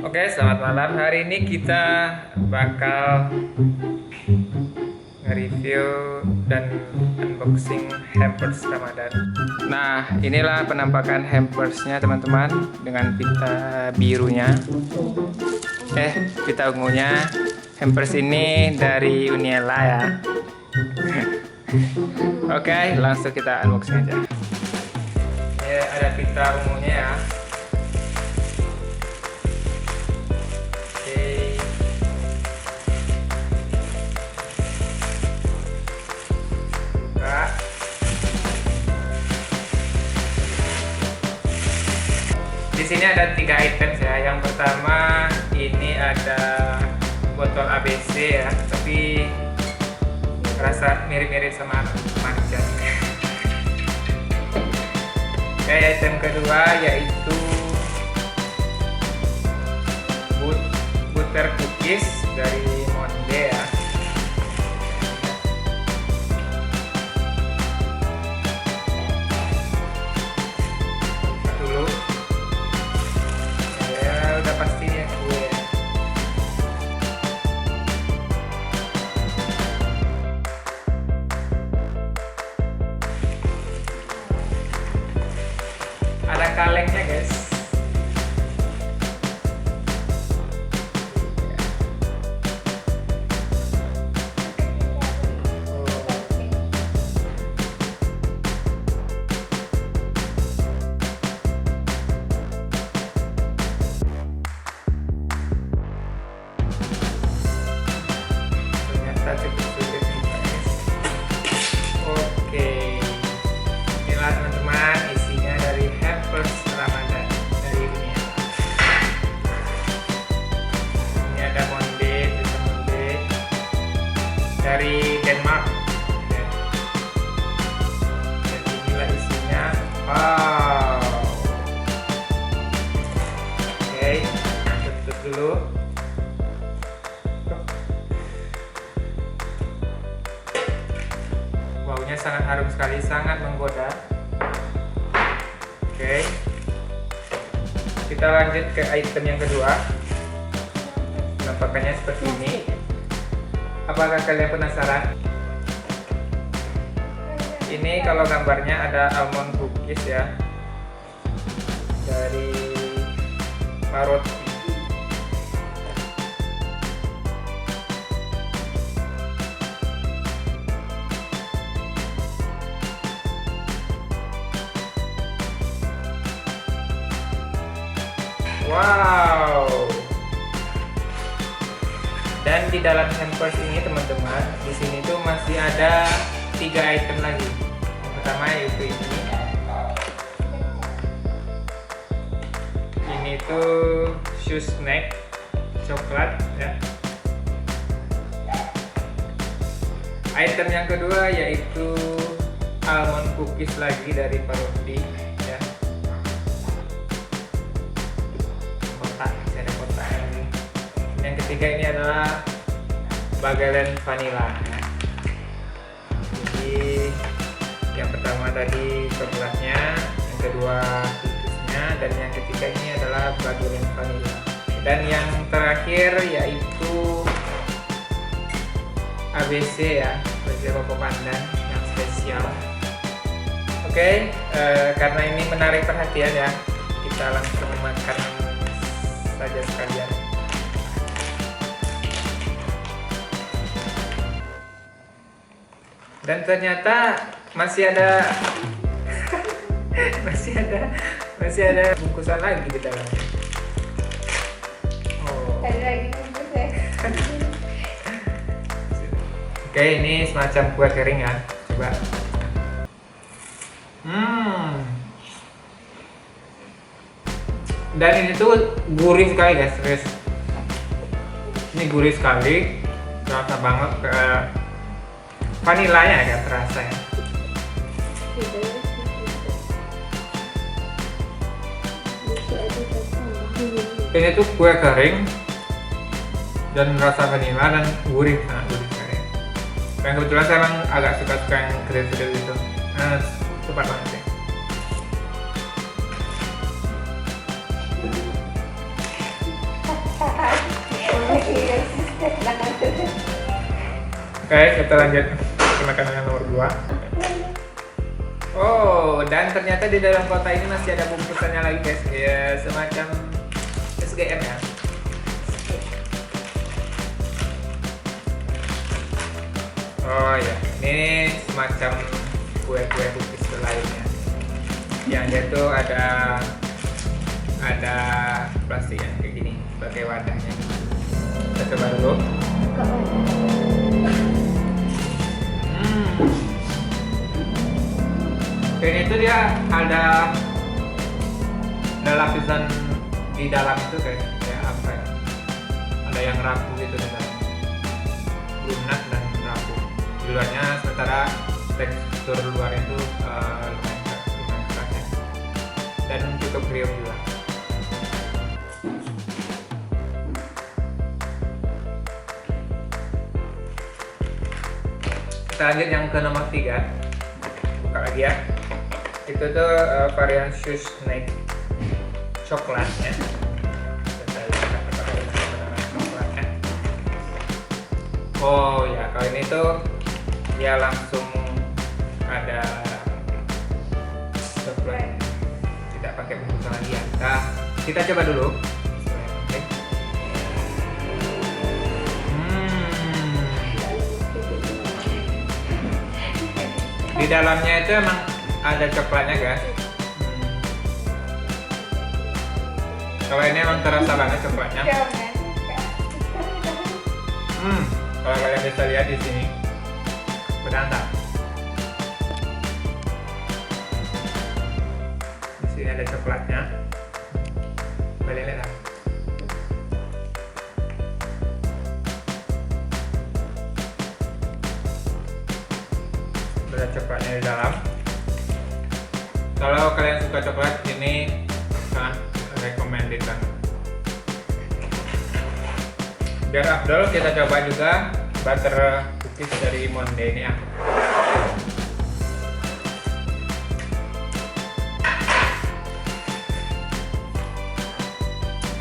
Oke, selamat malam. Hari ini kita bakal nge-review dan unboxing hampers Ramadan. Nah, inilah penampakan hampersnya teman-teman, dengan pita birunya. Pita ungunya. Hampers ini dari Uniela ya. Oke, langsung kita unboxing aja. Ini ada pita ungunya ya. Di sini ada 3 item ya. Yang pertama ini ada botol ABC ya, tapi rasa mirip-mirip sama Marjan. Oke, item kedua yaitu butter cookies dari Monde ya. Ada kalengnya guys. Ternyata cukup sulit nih guys. Oke, inilah teman-teman isinya dari hampers Ramadan dari Uniela. Ini ada Monde dari Denmark. Dan inilah isinya. Wow. Oke, tutup dulu. Baunya sangat harum sekali, sangat menggoda. Oke, kita lanjut ke item yang kedua. Penampakannya seperti ini. Apakah kalian penasaran? Ini kalau gambarnya ada almond cookies ya, dari Paroti. Wow. Dan di dalam hampers ini teman-teman, di sini tuh masih ada 3 item lagi. Yang pertama yaitu ini. Ini tuh shoe snack coklat ya. Item yang kedua yaitu almond cookies lagi dari Paroti ya. Yang ketiga ini adalah Bagelen vanilla. Jadi yang pertama tadi coklatnya, yang kedua cookiesnya, dan yang ketiga ini adalah Bagelen vanilla. Dan yang terakhir yaitu ABC ya, ABC Koko Pandan yang spesial. Oke, karena ini menarik perhatian ya, kita langsung makan saja sekalian. Dan ternyata masih ada masih ada bungkusan lagi di dalamnya. Tadi lagi bungkus ya. Oke, ini semacam kue kering ya. Coba. Dan ini tuh gurih sekali guys, serius. Ini gurih sekali, terasa banget ke vanilanya agak terasa ya. Ini tuh kue kering dan rasa vanila dan gurih, sangat gurih sekali. Dan kebetulan saya emang agak suka yang kering-kering gitu. Cepat banget sih. Oke, kita lanjut ke makanan yang nomor 2. Oh, dan ternyata di dalam kotak ini masih ada bungkusannya lagi guys. Ya, semacam SGM ya. Oh ya, ini semacam kue-kue cookies lainnya. Yang dia tuh ada plastik yang kayak gini sebagai wadahnya. Kita coba dulu. Ini tuh dia ada lapisan di dalam itu kayak apa ya? Ada yang rapuh gitu di dalam, lunak dan rapuh. Di luarnya sementara tekstur luar itu lumayan keras ya. Dan cukup kriuk juga. Kita lanjut yang ke nomor 3. Buka lagi ya. Itu tuh varian Swiss Snake coklatnya. Kita lihat apakah ada coklatnya. Oh ya, kalau ini tuh ya langsung ada coklat, tidak pakai bungkusan lagi ya. Nah, kita coba dulu. Oke. Di dalamnya itu emang ada coklatnya guys. Kalau ini emang terasa banget coklatnya. Kalau kalian bisa lihat di sini, benar. Di sini ada coklatnya. Kalian lihat. Ada coklatnya di dalam. Kalau kalian suka coklat, ini sangat recommended banget. Biar afdol, kita coba juga butter cookies dari Monde ini ya.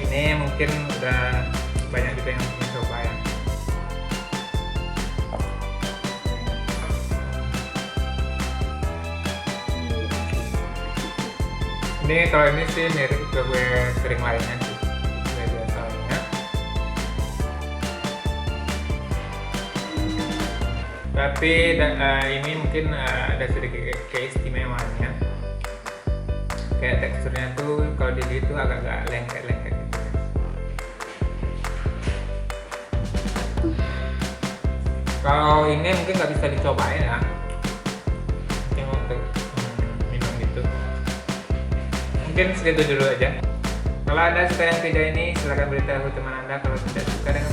Ini mungkin udah banyak juga yang mencoba ya. Ini kalau ini sih mirip ke kue kering lainnya sih, kue biasa lainnya. Tapi ini mungkin ada sedikit keistimewaannya. Kayak teksturnya tuh kalau dilihat tuh agak-agak lengket-lengket gitu. Kalau ini mungkin nggak bisa dicobain ya. Mungkin untuk minum gitu. Mungkin segitu dulu aja. Kalau Anda suka yang video ini, silahkan beritahu teman Anda. Kalau tidak suka dengan